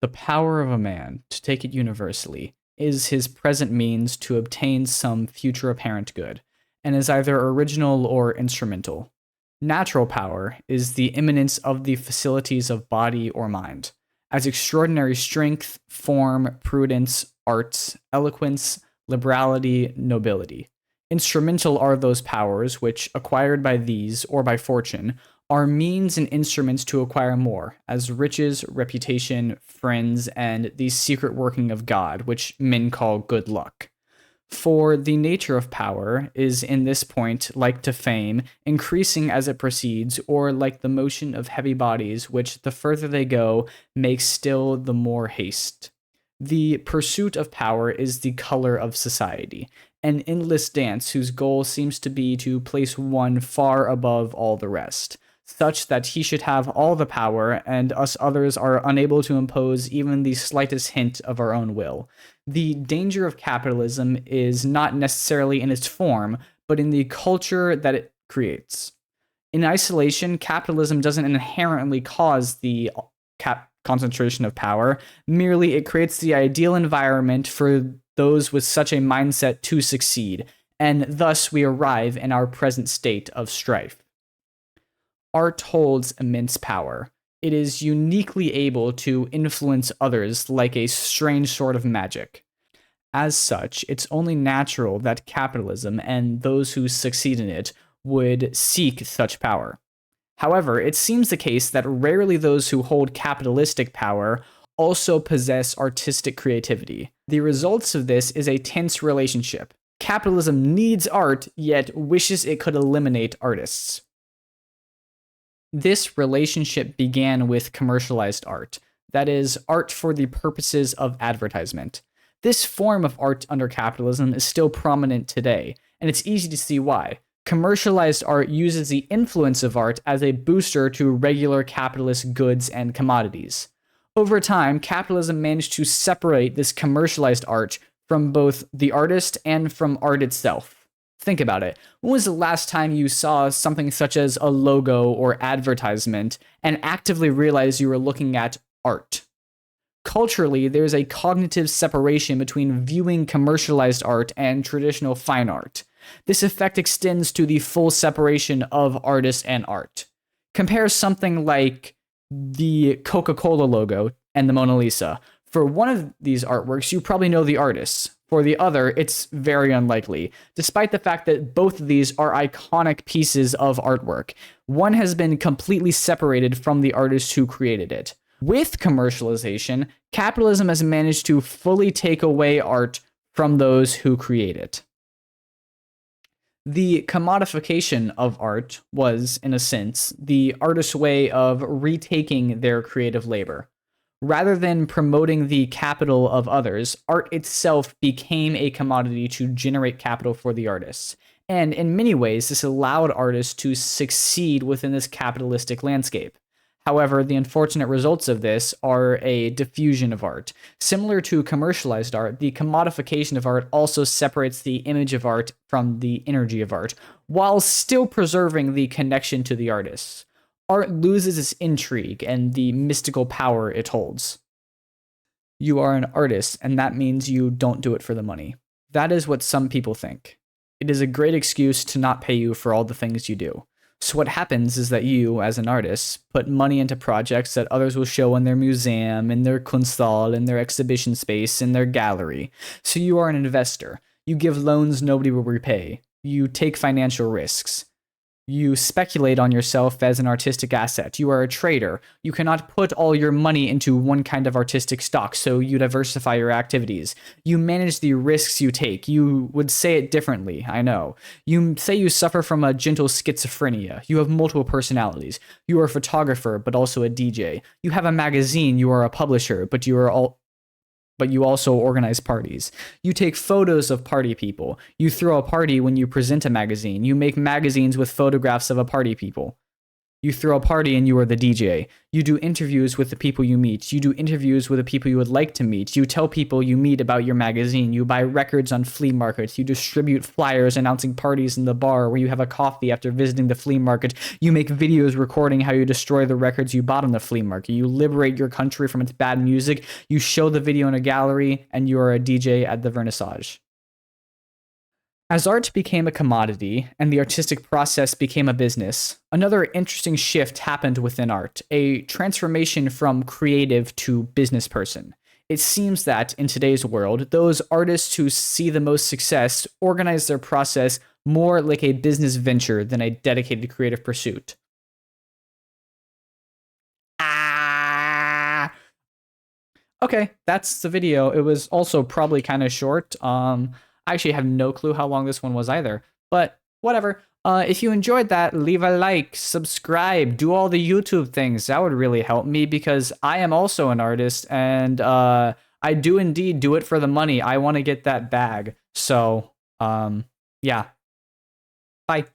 The power of a man, to take it universally, is his present means to obtain some future apparent good, and is either original or instrumental. Natural power is the immanence of the facilities of body or mind, as extraordinary strength, form, prudence, arts, eloquence, liberality, nobility. Instrumental are those powers which, acquired by these or by fortune, are means and instruments to acquire more, as riches, reputation, friends, and the secret working of God, which men call good luck. For the nature of power is in this point like to fame, increasing as it proceeds, or like the motion of heavy bodies, which the further they go makes still the more haste. The pursuit of power is the color of society, an endless dance whose goal seems to be to place one far above all the rest, such that he should have all the power, and us others are unable to impose even the slightest hint of our own will. The danger of capitalism is not necessarily in its form, but in the culture that it creates. In isolation, capitalism doesn't inherently cause the concentration of power, merely it creates the ideal environment for those with such a mindset to succeed, and thus we arrive in our present state of strife. Art holds immense power. It is uniquely able to influence others like a strange sort of magic. As such, it's only natural that capitalism and those who succeed in it would seek such power. However, it seems the case that rarely those who hold capitalistic power also possess artistic creativity. The results of this is a tense relationship. Capitalism needs art, yet wishes it could eliminate artists. This relationship began with commercialized art, that is, art for the purposes of advertisement. This form of art under capitalism is still prominent today, and it's easy to see why. Commercialized art uses the influence of art as a booster to regular capitalist goods and commodities. Over time, capitalism managed to separate this commercialized art from both the artist and from art itself. Think about it. When was the last time you saw something such as a logo or advertisement and actively realized you were looking at art? Culturally, there's a cognitive separation between viewing commercialized art and traditional fine art. This effect extends to the full separation of artist and art. Compare something like the Coca-Cola logo and the Mona Lisa. For one of these artworks, you probably know the artists. For the other, it's very unlikely, despite the fact that both of these are iconic pieces of artwork. One has been completely separated from the artist who created it. With commercialization, capitalism has managed to fully take away art from those who create it. The commodification of art was, in a sense, the artist's way of retaking their creative labor. Rather than promoting the capital of others, art itself became a commodity to generate capital for the artists. And in many ways, this allowed artists to succeed within this capitalistic landscape. However, the unfortunate results of this are a diffusion of art. Similar to commercialized art, the commodification of art also separates the image of art from the energy of art, while still preserving the connection to the artists. Art loses its intrigue and the mystical power it holds. You are an artist, and that means you don't do it for the money. That is what some people think. It is a great excuse to not pay you for all the things you do. So what happens is that you, as an artist, put money into projects that others will show in their museum, in their Kunsthalle, in their exhibition space, in their gallery. So you are an investor. You give loans nobody will repay. You take financial risks. You speculate on yourself as an artistic asset. You are a trader. You cannot put all your money into one kind of artistic stock, so you diversify your activities. You manage the risks you take. You would say it differently, I know. You say you suffer from a gentle schizophrenia. You have multiple personalities. You are a photographer, but also a DJ. You have a magazine. You are a publisher, but you also organize parties. You take photos of party people. You throw a party when you present a magazine. You make magazines with photographs of a party people. You throw a party and you are the DJ. You do interviews with the people you meet. You do interviews with the people you would like to meet. You tell people you meet about your magazine. You buy records on flea markets. You distribute flyers announcing parties in the bar where you have a coffee after visiting the flea market. You make videos recording how you destroy the records you bought on the flea market. You liberate your country from its bad music. You show the video in a gallery, and you are a DJ at the vernissage. As art became a commodity and the artistic process became a business, another interesting shift happened within art, a transformation from creative to business person. It seems that in today's world, those artists who see the most success organize their process more like a business venture than a dedicated creative pursuit. Ah. Okay, that's the video. It was also probably kind of short. I actually have no clue how long this one was either, but whatever. If you enjoyed that, leave a like, subscribe, do all the YouTube things. That would really help me because I am also an artist and I do indeed do it for the money. I want to get that bag. So, yeah. Bye.